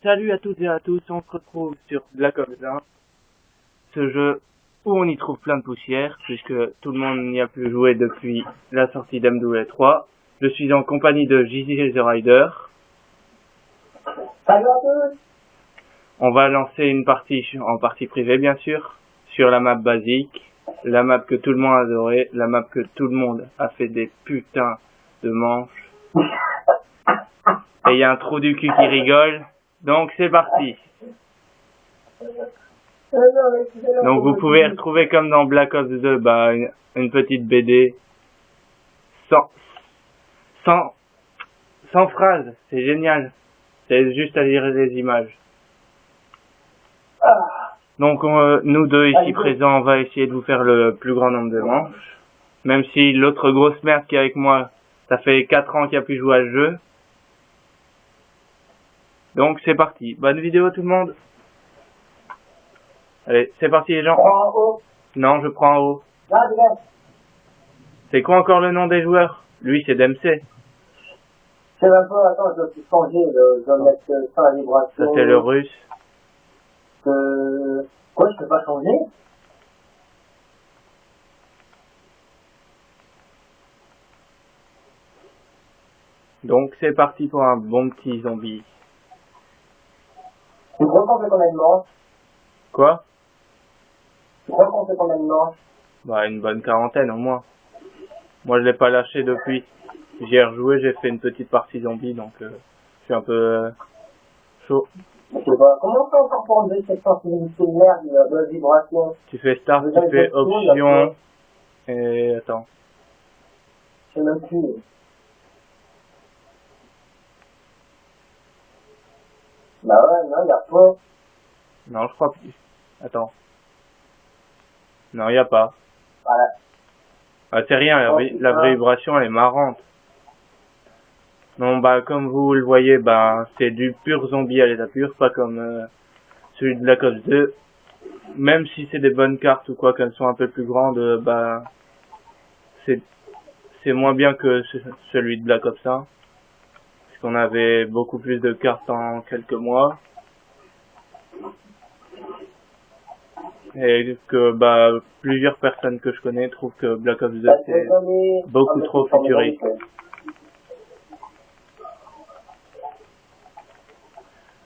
Salut à toutes et à tous, on se retrouve sur Black Ops 1, ce jeu où on y trouve plein de poussière, puisque tout le monde n'y a plus joué depuis la sortie d'MW 3. Je suis en compagnie de JJ The Rider. Salut à tous. On va lancer une partie en partie privée bien sûr, sur la map basique, la map que tout le monde a adoré, la map que tout le monde a fait des putains de manches. Et il y a un trou du cul qui rigole, donc c'est parti. Donc vous pouvez retrouver comme dans Black Ops 2, une petite BD sans phrases, c'est génial. C'est juste à lire les images. Donc nous deux ici présents, on va essayer de vous faire le plus grand nombre de manches. Même si l'autre grosse merde qui est avec moi, ça fait 4 ans qu'il a pu jouer à ce jeu. Donc c'est parti. Bonne vidéo tout le monde. Allez, c'est parti les gens. En haut. Non, je prends en haut. Là, viens. C'est quoi encore le nom des joueurs? Lui c'est DMC. Je sais même pas, attends, je dois tout changer, je dois mettre ça à vibration. Ça c'est le russe. Quoi, je peux pas changer? Donc c'est parti pour un bon petit zombie. Tu crois qu'on fait combien de manches? Quoi? Tu crois qu'on fait combien de manches? Bah une bonne quarantaine au moins. Moi je l'ai pas lâché depuis. J'y ai rejoué, j'ai fait une petite partie zombie, donc je suis un peu chaud. Je sais pas, comment on fait encore pour enlever cette sensibilité de merde de la vibration? Tu fais start, tu fais option, et attends. Je sais même plus. Bah ouais, non, y'a pas. Non, je crois plus. Attends. Non, y a pas. Voilà. Ah, c'est rien, la vibration elle est marrante. Non, comme vous le voyez, c'est du pur zombie à l'état pur, pas comme celui de Black Ops 2. Même si c'est des bonnes cartes ou quoi, qu'elles sont un peu plus grandes, c'est moins bien que celui de Black Ops 1. Parce qu'on avait beaucoup plus de cartes en quelques mois. Et que plusieurs personnes que je connais trouvent que Black Ops 2 c'est beaucoup trop futuriste.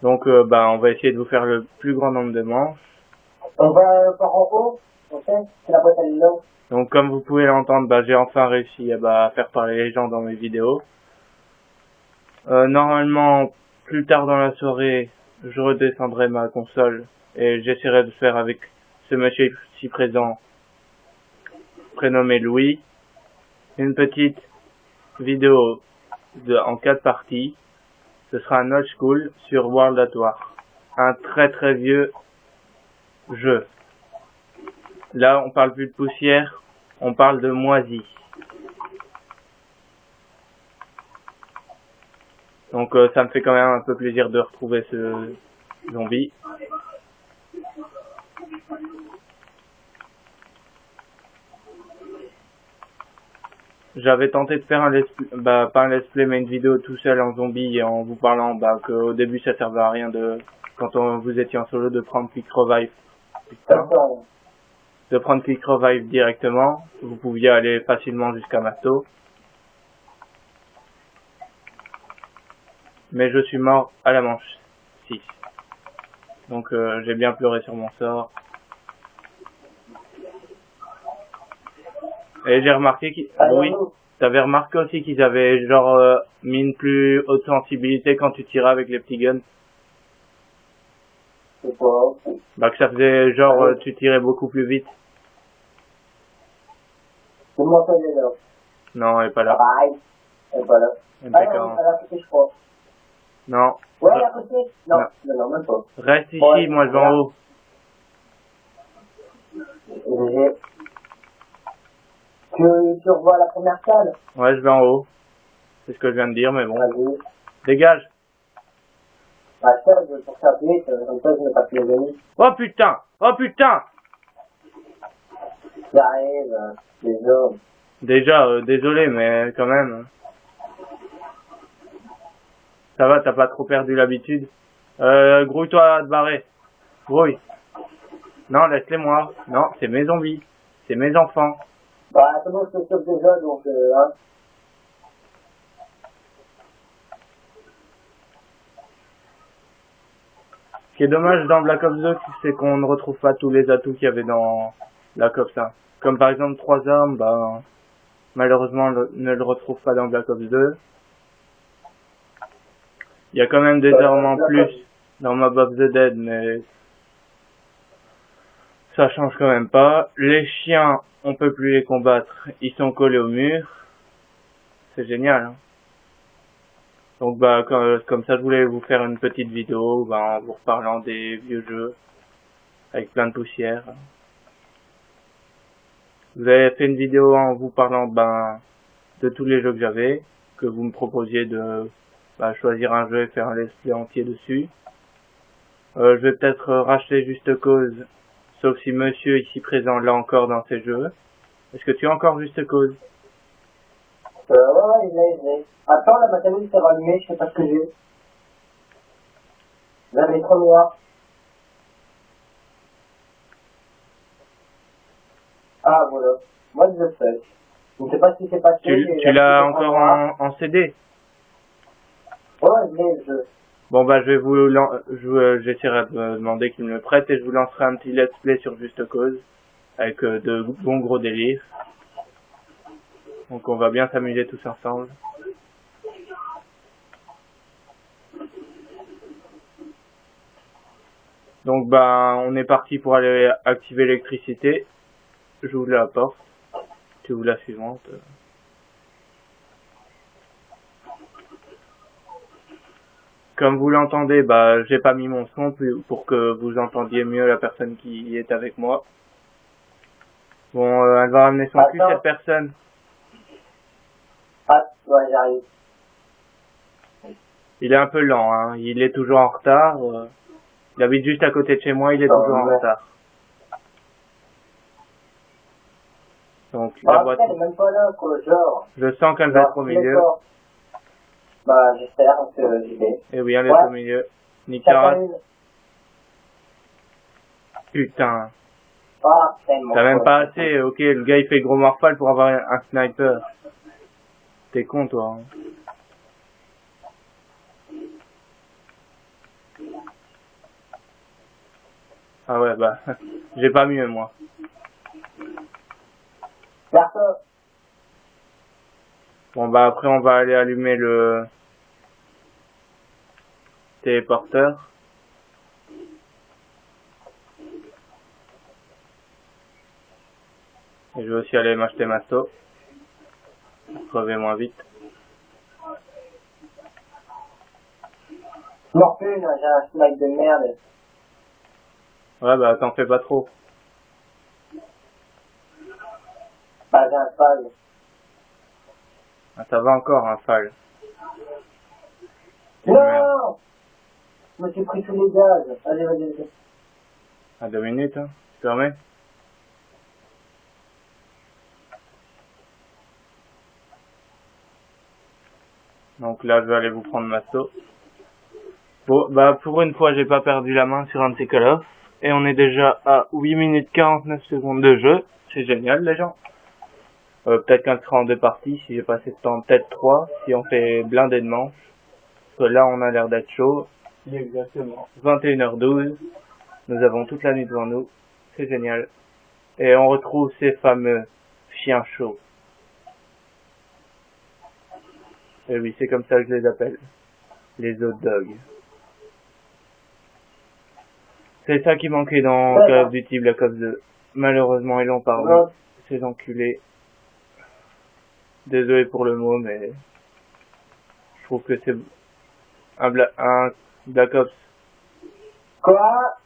Donc on va essayer de vous faire le plus grand nombre de manches. On va par en haut, ok? C'est la boîte à là. Donc comme vous pouvez l'entendre, j'ai enfin réussi à faire parler les gens dans mes vidéos. Normalement, plus tard dans la soirée, je redescendrai ma console et j'essaierai de faire avec ce monsieur ici présent, prénommé Louis, une petite vidéo en 4 parties. Ce sera un old school sur World at War, un très très vieux jeu. Là, on parle plus de poussière, on parle de moisi. Donc ça me fait quand même un peu plaisir de retrouver ce zombie. J'avais tenté de faire un pas un let's play mais une vidéo tout seul en zombie et en vous parlant qu'au début ça servait à rien quand vous étiez en solo de prendre quick revive. Putain. De prendre quick revive directement. Vous pouviez aller facilement jusqu'à Masto. Mais je suis mort à la manche 6. Donc j'ai bien pleuré sur mon sort. Et j'ai remarqué oui, t'avais remarqué aussi qu'ils avaient mis une plus haute sensibilité quand tu tirais avec les petits guns. C'est quoi? Que ça faisait tu tirais beaucoup plus vite. Comment ça est là? Non, elle est pas là. Elle est pas là. Elle elle a côté, je crois. Non. Ouais, elle est à côté. Non, non, même pas. Reste ici, moi je vais en haut. Tu revois la première salle? Ouais, je vais en haut. C'est ce que je viens de dire, mais bon. Vas-y. Dégage. Pour s'appeler, comme ça je n'ai pas plus les amis. Oh putain! Oh putain! J'arrive, désolé. Déjà, désolé, mais quand même. Ça va, t'as pas trop perdu l'habitude? Grouille-toi à te barrer. Grouille. Non, laisse-les moi. Non, c'est mes zombies. C'est mes enfants. Bah, c'est bon, je te sauve déjà, donc, hein. Ce qui est dommage dans Black Ops 2, c'est qu'on ne retrouve pas tous les atouts qu'il y avait dans Black Ops 1. Comme par exemple 3 armes, bah, malheureusement, on ne le retrouve pas dans Black Ops 2. Il y a quand même des armes en plus dans Mob of the Dead, mais ça change quand même pas. Les chiens, on peut plus les combattre, ils sont collés au mur. C'est génial, hein. Donc bah comme ça, je voulais vous faire une petite vidéo en vous reparlant des vieux jeux avec plein de poussière. Vous avez fait une vidéo en vous parlant de tous les jeux que j'avais, que vous me proposiez de choisir un jeu et faire un let's play entier dessus. Je vais peut-être racheter Juste Cause, sauf si monsieur ici présent l'a encore dans ses jeux. Est-ce que tu as encore Juste Cause? Ouais, il est. Attends, la batterie s'est rallumée, je sais pas ce que j'ai. Là, les trop noir. Ah, voilà. Moi, je le fais. Je ne sais pas ce qui s'est passé. Tu l'as encore en CD? Ouais, je l'ai, le jeu. Bon j'essaierai de me demander qu'il me le prête et je vous lancerai un petit let's play sur Juste Cause avec de bons gros délires. Donc on va bien s'amuser tous ensemble. Donc on est parti pour aller activer l'électricité. J'ouvre la porte. Tu ouvres la suivante. Comme vous l'entendez, j'ai pas mis mon son pour que vous entendiez mieux la personne qui est avec moi. Bon, elle va ramener son cul, cette personne. Ah, ouais, j'arrive. Il est un peu lent, hein. Il est toujours en retard. Il habite juste à côté de chez moi, il est toujours en retard. Donc, la boîte... Elle est même pas là, quoi, genre. Je sens qu'elle va être au milieu. Bah, j'espère que j'y vais. Et oui, elle est au milieu. Nicara. Putain. Ah, t'as même pas assez. Ok, le gars il fait gros morphal pour avoir un sniper. T'es con, toi. Hein. Ah ouais, j'ai pas mieux, moi. Bon, après, on va aller allumer le téléporteur. Et je vais aussi aller m'acheter ma sauce. Pour crever moins vite. Morphine, j'ai un snipe de merde. Ouais, t'en fais pas trop. J'ai un fal. Ah, ça va encore, un fal. Non! Je me suis pris tous les gaz. Allez, vas-y. À 2 minutes, hein. Tu permets? Donc là, je vais aller vous prendre ma sauce. Bon, pour une fois, j'ai pas perdu la main sur un de ces Call of. Et on est déjà à 8 minutes 49 secondes de jeu. C'est génial, les gens. Peut-être qu'elle sera en 2 parties, si j'ai pas assez de temps, peut-être 3, si on fait blindé de manches. Parce que là, on a l'air d'être chaud. Il est exactement 21h12. Nous avons toute la nuit devant nous. C'est génial. Et on retrouve ces fameux chiens chauds. Et oui, c'est comme ça que je les appelle. Les hot dogs. C'est ça qui manquait dans Call of Duty Black Ops 2. Malheureusement, ils l'ont pas remis. Ces enculés. Désolé pour le mot, mais je trouve que c'est un Black Ops. Quoi?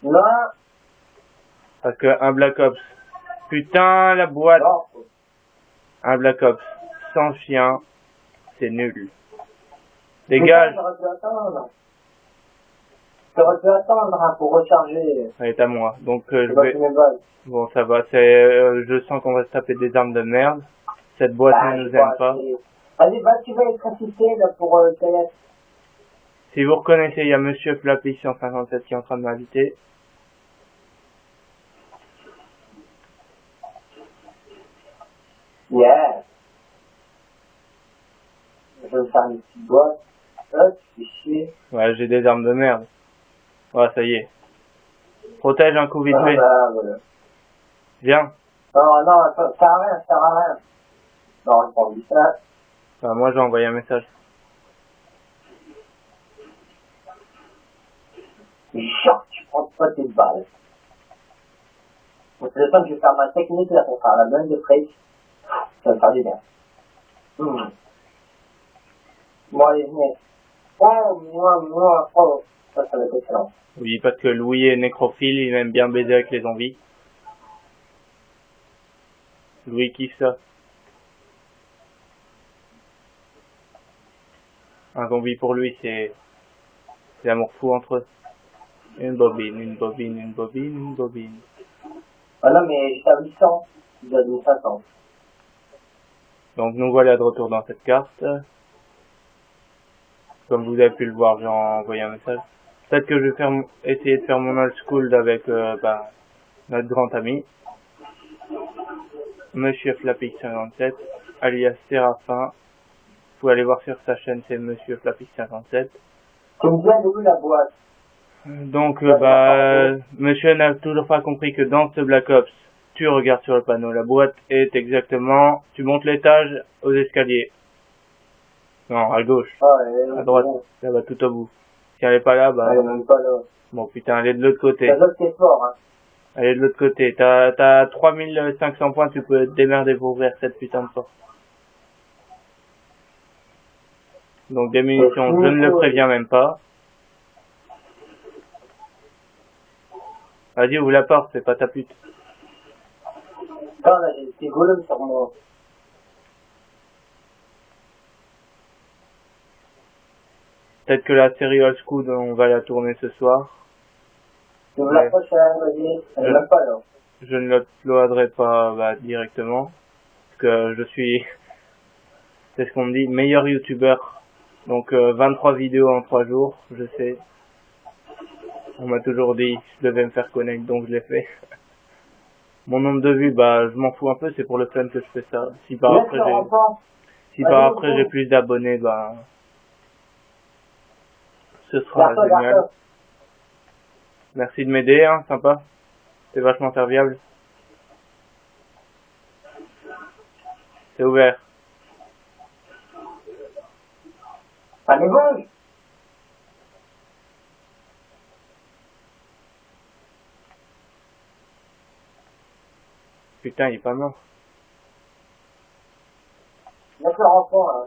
Non. Parce que un Black Ops. Putain, la boîte. Non. Un Black Ops sans chien, c'est nul. Dégage. J'aurais pu attendre hein, pour recharger. Elle est à moi. Donc je vais... Bon, ça va. Je sens qu'on va se taper des armes de merde. Cette boîte ne nous aime pas. Allez, va, tu vas être assisté, là, pour Kayat. Si vous reconnaissez, il y a Monsieur Flappy 157 qui est en train de m'inviter. Yeah. Je vais me faire une petite boîte. Hop, c'est chier. Ouais, j'ai des armes de merde. Ouais, ça y est. Protège un coup vite Ah, fait. bah, voilà. Viens. Non, non, ça sert à rien, ça sert à rien. Non, je prends du ça. Enfin, moi, j'ai envoyé un message. Genre, tu prends pas tes balles. Donc, le temps que je vais faire ma technique, là, pour faire la bonne de freak, ça va me faire du bien. Bon, allez, venez. Oh, moi, oh. Ça va être excellent. Oui, parce que Louis est nécrophile, il aime bien baiser avec les zombies. Louis kiffe ça. Un zombie pour lui, c'est l'amour fou entre eux. Une bobine, une bobine, une bobine, une bobine. Ah non, mais j'étais à 800. J'ai à 1500. Donc nous voilà de retour dans cette carte. Comme vous avez pu le voir, j'ai envoyé un message. Peut-être que je vais essayer de faire mon old school avec notre grand ami, Monsieur Flappy 57, alias Séraphin. Vous pouvez aller voir sur sa chaîne, c'est Monsieur Flappy 57. Tu me dis, elle est où la boîte? Donc, monsieur n'a toujours pas compris que dans ce Black Ops, tu regardes sur le panneau. La boîte est exactement, tu montes l'étage aux escaliers. Non, à gauche. Ah, elle est À droite. bon. Là-bas, tout au bout. Si elle est pas là, bah, Elle est même pas là. bon, putain, elle est de l'autre côté. C'est l'autre qui est fort, hein. Elle est de l'autre côté. T'as 3500 points, tu peux te démerder pour ouvrir cette putain de porte. Donc, des munitions, je ne le préviens même pas. Vas-y, ouvre la porte, c'est pas ta pute. Ah, là, j'ai des petits golems sur moi. Peut-être que la série Old School, on va la tourner ce soir. Tu veux la prochaine, vas-y. Elle est même pas là. Je ne l'uploaderai pas directement. Parce que je suis, c'est ce qu'on me dit, meilleur youtubeur. Donc 23 vidéos en 3 jours, je sais. On m'a toujours dit que je devais me faire connaître, donc je l'ai fait. Mon nombre de vues, bah je m'en fous un peu, c'est pour le fun que je fais ça. Si par après j'ai plus d'abonnés, bah ce sera génial. Merci de m'aider, hein, sympa. C'est vachement serviable. C'est ouvert. Allez, bouge! Putain, il est pas mort. Laisse le renfort,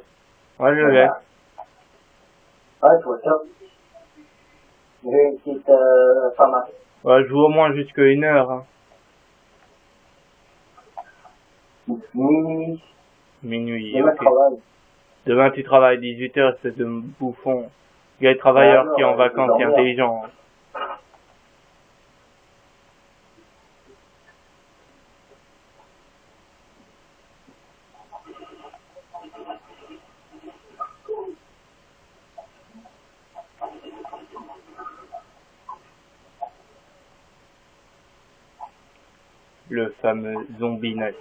là. Ouais, je l'ai. Ouais, tu vois ça. J'ai une petite, pharmacie. Ouais, je joue au moins jusqu'à 1 heure. Hein. Minuit. Minuit, Demain, ok. travail. Demain, tu travailles 18 heures, espèce de bouffon. Gars travailleur qui est en vacances, qui est intelligent. Hein. Le fameux zombie nazi.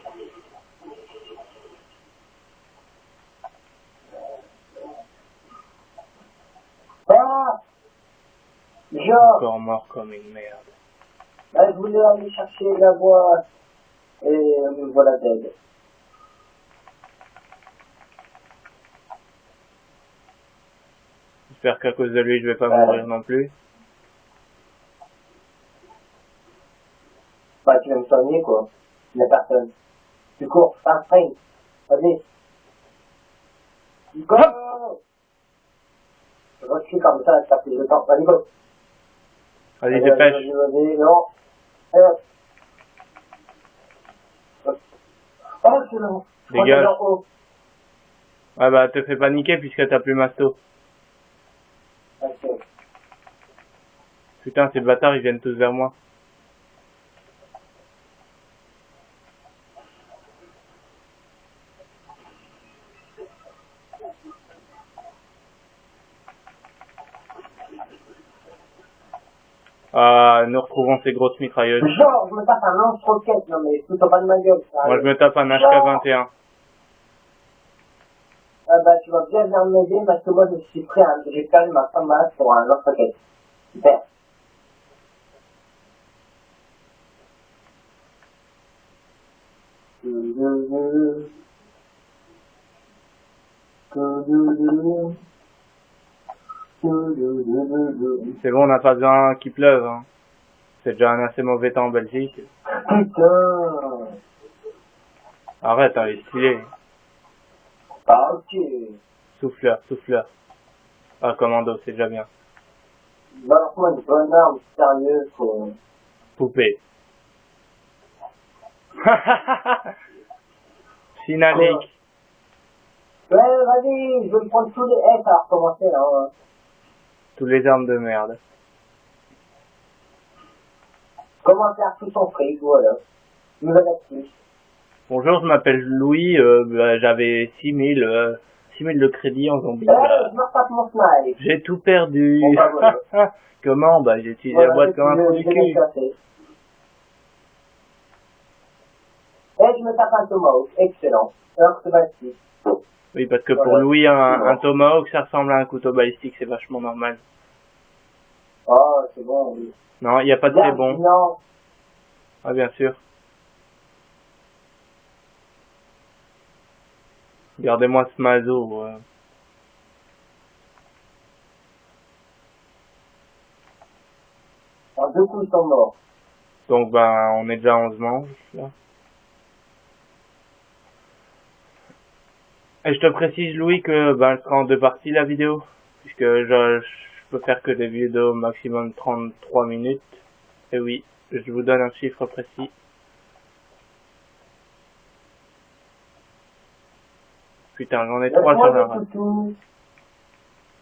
Ah! Genre, Encore mort comme une merde. je voulais aller chercher la boîte. Et me voilà dead. J'espère qu'à cause de lui, je vais pas mourir non plus. Bah, tu vas me soigner, quoi. Il y a personne. Tu cours, fais un sprint. Vas-y. Go! Je recule comme ça plus de temps. Vas-y, go. Vas-y, dépêche. Vas-y, non. Allez, hop. Oh, c'est bon. Dégage. Ouais, bah, te fais paniquer puisque t'as plus masto. Ok. Putain, ces bâtards, ils viennent tous vers moi. Nous retrouvons ces grosses mitrailleuses. Genre, je me tape un lance-roquette, non mais fous-toi pas de ma gueule, ça. Moi, je me tape un HK-21. Ah bah, tu vas bien venir m'aider parce que moi, je suis prêt à... J'ai perdu ma femme pour un lance-roquette. Super. C'est bon, on n'a pas besoin qu'il pleuve. Hein. C'est déjà un assez mauvais temps en Belgique. Putain. Arrête, hein, il est stylé. Ah, ok. Souffleur, souffleur. Ah, commando, c'est déjà bien. Balance-moi une bonne arme sérieuse, quoi. Poupée. Synalique. Ouais, vas-y, je vais me prendre tous les S à recommencer, là. Hein. Tous les armes de merde. Comment faire tout son fric, voilà. Nouvelle actrice. Bonjour, je m'appelle Louis, j'avais 6000 de crédit en zombie. Je me repasse mon smile. J'ai tout perdu. Bon, bah, voilà. Comment? Bah, j'ai utilisé Voilà, la boîte comme un trou du cul. Et je me tape un tomahawk, excellent. Alors c'est balistique. Oui, parce que Voilà. pour Louis, un tomahawk, ça ressemble à un couteau balistique, c'est vachement normal. Oh, c'est bon, oui. Non, il n'y a pas de très bon. Non. Ah, bien sûr. Gardez-moi ce mazo. En 2 coups, ils sont morts. Donc, ben, on est déjà à 11 manches, là. Et je te précise, Louis, que ben, elle sera en 2 parties, la vidéo. Puisque je peux faire que des vidéos maximum 33 minutes. Et oui, je vous donne un chiffre précis. Putain, j'en ai 3 sur la race.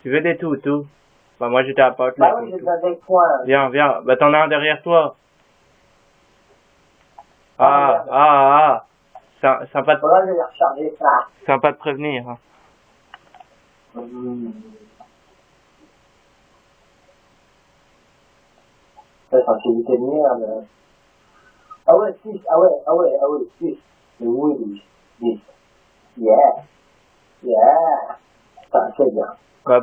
Tu veux des tout? Bah, moi, j'étais à Portland. Bah oui, j'ai déjà des points. Viens. Bah, t'en as un derrière toi. Sympa de... Voilà, je vais recharger ça. Sympa de prévenir. Hein. Ça, facilité de merde. Ah ouais, 6. Ah ouais, 6. Oui, 10. Yeah. Ça, c'est bien. Bah,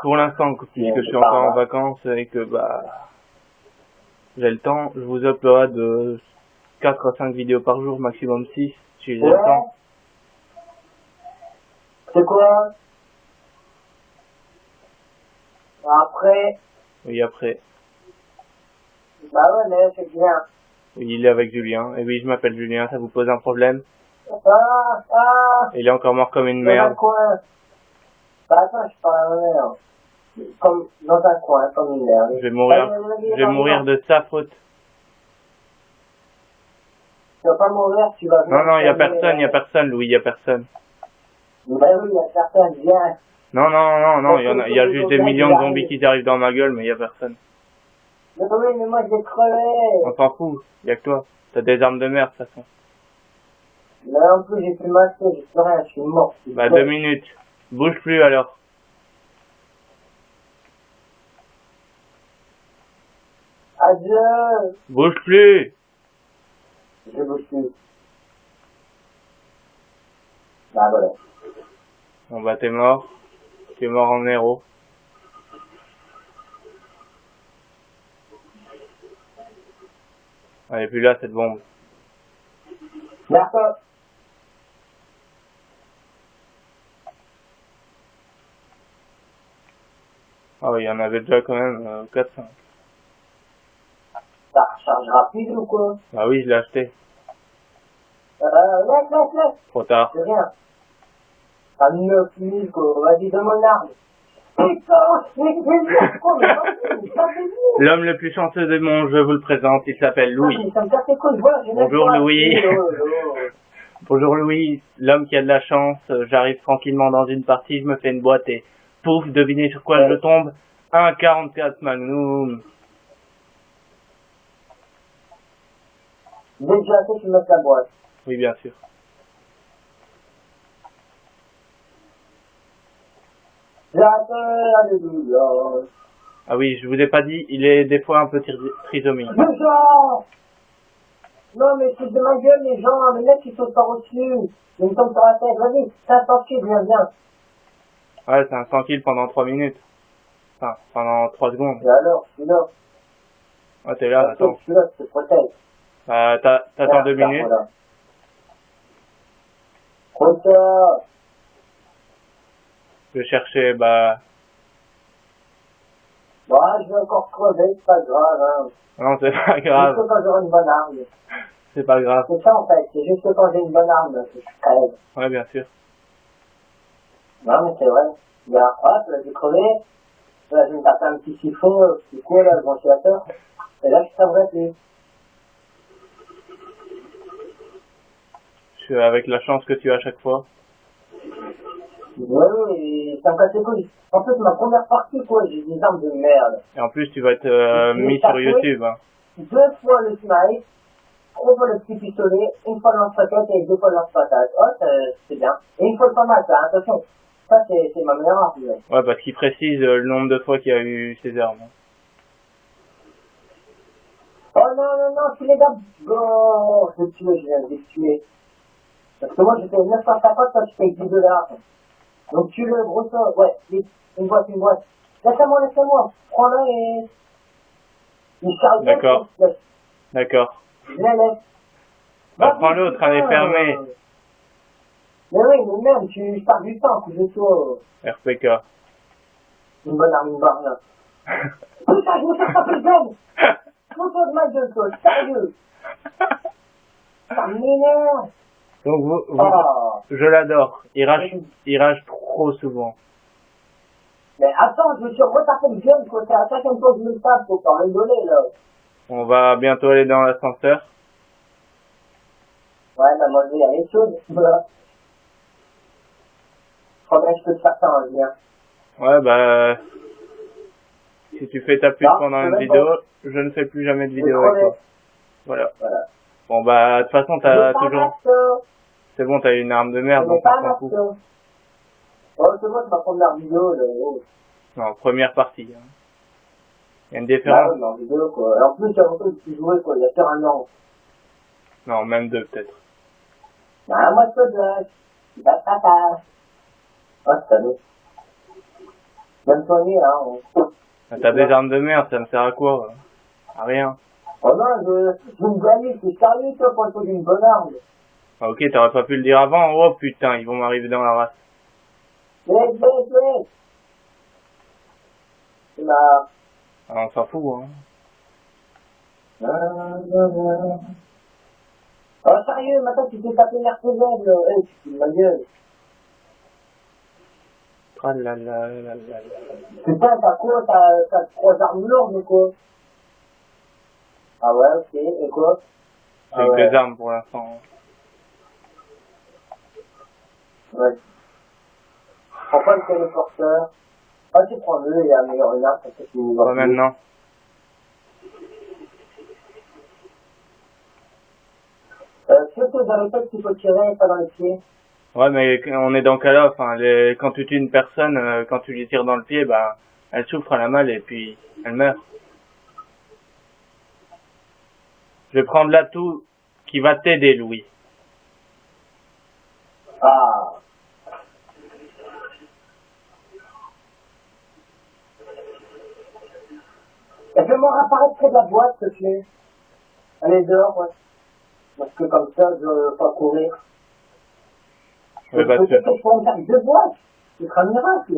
pour l'instant, puisque je suis encore en vacances et que, bah, j'ai le temps, je vous upload 4 à 5 vidéos par jour, maximum 6, si j'ai le temps. C'est quoi? Après? Oui, après. Bah ouais, mais c'est bien. Oui, il est avec Julien. Et oui, je m'appelle Julien, ça vous pose un problème? Il est encore mort comme une merde. Dans un coin. Bah attends, je parle à ma mère. Comme, dans un coin, comme une merde. Je vais mourir de sa faute. Tu vas pas mourir, tu vas... Non, y a personne, Louis, y a personne. Bah oui, y a personne, viens. Non, y a juste des millions de zombies qui arrivent dans ma gueule, mais y a personne. Mais oui, mais moi j'ai crevé. On s'en fout, y a que toi. T'as des armes de merde, de toute façon. Mais en plus, j'ai plus masqué, j'ai plus rien, je suis mort. Bah, 2 minutes. Bouge plus, alors. Adieu. Bouge plus. Je bouge plus. Bah voilà. Bon, bah, t'es mort. T'es mort en héros. Elle est plus là, cette bombe. D'accord. Ah oui, il y en avait déjà quand même 4-5. Ça recharge rapide ou quoi? Ah oui, je l'ai acheté. Laisse. Trop tard. C'est rien. À 9000 quoi. Vas-y, donne-moi l'arme. Putain, mais quoi, mais L'homme le plus chanceux de mon jeu vous le présente, il s'appelle Louis. Bonjour Louis. Bonjour Louis, l'homme qui a de la chance, j'arrive tranquillement dans une partie, je me fais une boîte et pouf, devinez sur quoi je tombe, un 44 Magnum. Déjà, tu mets la boîte. Oui, bien sûr. J'appelle, alléluia. Ah oui, je vous ai pas dit, il est des fois un peu trisomique. Les gens! Non, mais c'est de ma gueule, les gens, les mecs, ils sautent par au-dessus. Ils me tombent sur la tête. Vas-y, 500 kills, viens. Ouais, c'est un 100 kills pendant 3 minutes. Enfin, pendant 3 secondes. Et alors, je suis là. Ah, t'es là, attends. Je suis là, je te protège. T'attends 2 minutes. Voilà. Protège. Je vais chercher, bah... Bah, je vais encore crever, c'est pas grave, hein. Non, c'est pas Juste grave. quand j'aurai une bonne arme. C'est pas grave. C'est ça, en fait. C'est juste quand j'ai une bonne arme que je crève. Ouais, bien sûr. Non, mais c'est vrai. Là, hop, là, j'ai crevé. Là, je vais me taper un petit siphon, c'est quoi, là, le ventilateur. Et là, je crèverai plus. Je suis avec la chance que tu as à chaque fois. Ouais, oui, ça me casse les couilles. En fait, ma première partie, quoi, j'ai des armes de merde. Et en plus, tu vas être mis sur YouTube. Hein. 2 fois le snipe, 3 fois le petit pistolet, 1 fois le lance-roquette et 2 fois le lance-patate. Oh, c'est bien. Et 1 fois le pas mal, ça, attention. Ça, c'est ma meilleure arme. Ouais, parce qu'il précise le nombre de fois qu'il y a eu ces armes. Oh non, tous les gars, bon, je viens de les tuer. Parce que moi, j'ai fait 950, toi, tu payes 10 $. Donc, tue-le, gros ça, ouais, vite, une boîte. Laisse-moi. Prends-le et... Il charge bien, D'accord. D'accord. je la laisse. Bah, prends l'autre, elle est fermée. Mais oui, mais même, je pars du temps, coup de toi. RPK. Une bonne arme, une barre, là. Putain, je me fais taper le gun. Fous-toi de ma gueule, toi, sérieux. Ça m'énerve. Donc, Oh. je l'adore. Il rage trop souvent. Mais attends, je me suis retapé le gun, quoi. C'est à chaque fois que je me le tape, faut pas rigoler, là. On va bientôt aller dans l'ascenseur. Ouais, bah, moi, elle est chaude. Voilà. Je crois bien que je peux te faire ça en lien. Ouais, bah... Si tu fais ta pute Non, pendant c'est une même vidéo, pas. je ne fais plus jamais de Je vidéo avec crevais. toi. Voilà. Voilà. Bon, bah, de toute façon, t'as toujours... Masto. C'est bon, t'as une arme de merde, Je n'ai donc pas on s'en fout. masto. Oh, c'est bon, tu vas prendre la vidéo, là. Oh. Non, première partie. Hein. Il y a une Bah différence? ouais, mais en vidéo, quoi. Et en plus, il y a longtemps que tu jouais, quoi. Il y a sur un an. Non, même deux, peut-être. Ah, moi, je te blague. Papa. Oh, c'est cadeau. Bonne soirée, hein. Ah, t'as des armes de merde, ça me sert à quoi? À rien. Oh non, je me gagne, c'est sérieux, toi, pour être d'une bonne arme. Ah, ok, t'aurais pas pu le dire avant? Oh putain, ils vont m'arriver dans la race. Vite. C'est ma... Ah, on s'en fout, hein. Oh, sérieux, maintenant, tu t'es tapé Mercedes, là. Eh, tu fous de ma gueule. Tralalalala. Putain, t'as quoi? T'as 3 armes lourdes, ou quoi? Ah ouais, ok, et quoi? J'ai Ah que ouais. deux armes pour l'instant. Ouais. Prends pas le téléporteur. Ah, tu prends le, il y a un meilleur arme, parce que tu nous Pas vois plus. maintenant. Surtout dans les têtes qu'il faut tirer, pas dans les pieds. Ouais, mais on est dans Call of, hein. Quand tu tues une personne, quand tu lui tires dans le pied, bah, elle souffre, elle a mal et puis elle meurt. Je vais prendre l'atout qui va t'aider, Louis. Ah. Et fais-moi apparaître près de la boîte, s'il te plaît. Allez, dehors, ouais. Parce que comme ça, je veux pas courir. Je vais pas te Peut-être que je pourrais me faire 2 boîtes. Ce sera un miracle.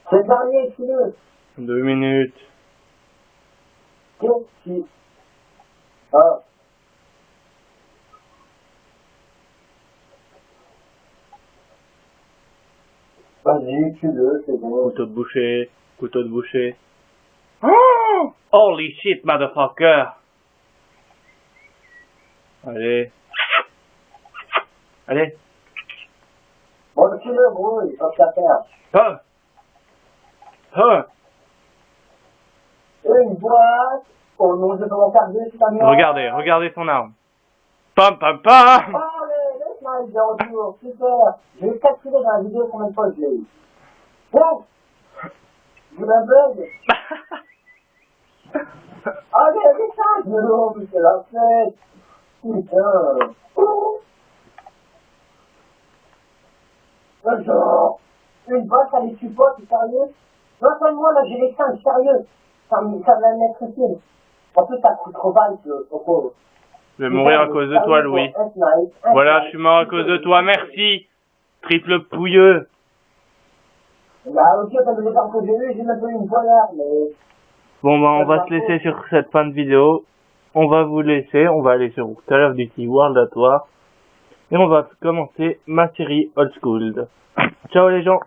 C'est le dernier, tu veux. 2 minutes. Qu'est-ce qui... Ah. Vas-y, tue-le, c'est bon. Couteau de boucher. Couteau de boucher. Oh! Holy shit, motherfucker! Allez. Allez. Bon, tu le gros, il faut que ça faire. Ah. Une boîte. Oh non, je peux m'en faire deux, c'est pas mieux. Regardez son arme. Pam. Oh, le smile de retour, super. Je vais calculer dans la vidéo combien de fois je l'ai eu. Bon. Je vous un bug. Ah, mais c'est ça, je me c'est la fête. Putain. Genre, une boîte avec support, c'est sérieux? Non seulement là j'ai les 5, sérieux. Ça va me mettre utile. En plus, ça coûte trop mal, Je vais mourir à cause de toi, Louis. Voilà, je suis mort à cause de toi, merci. Triple pouilleux. Bah, ok, comme les armes que j'ai même pas eu une poignarde, mais... Bon, bah, on va se laisser sur cette fin de vidéo. On va vous laisser, on va aller sur Call of Duty World at War. Et on va commencer ma série Old School. Ciao les gens.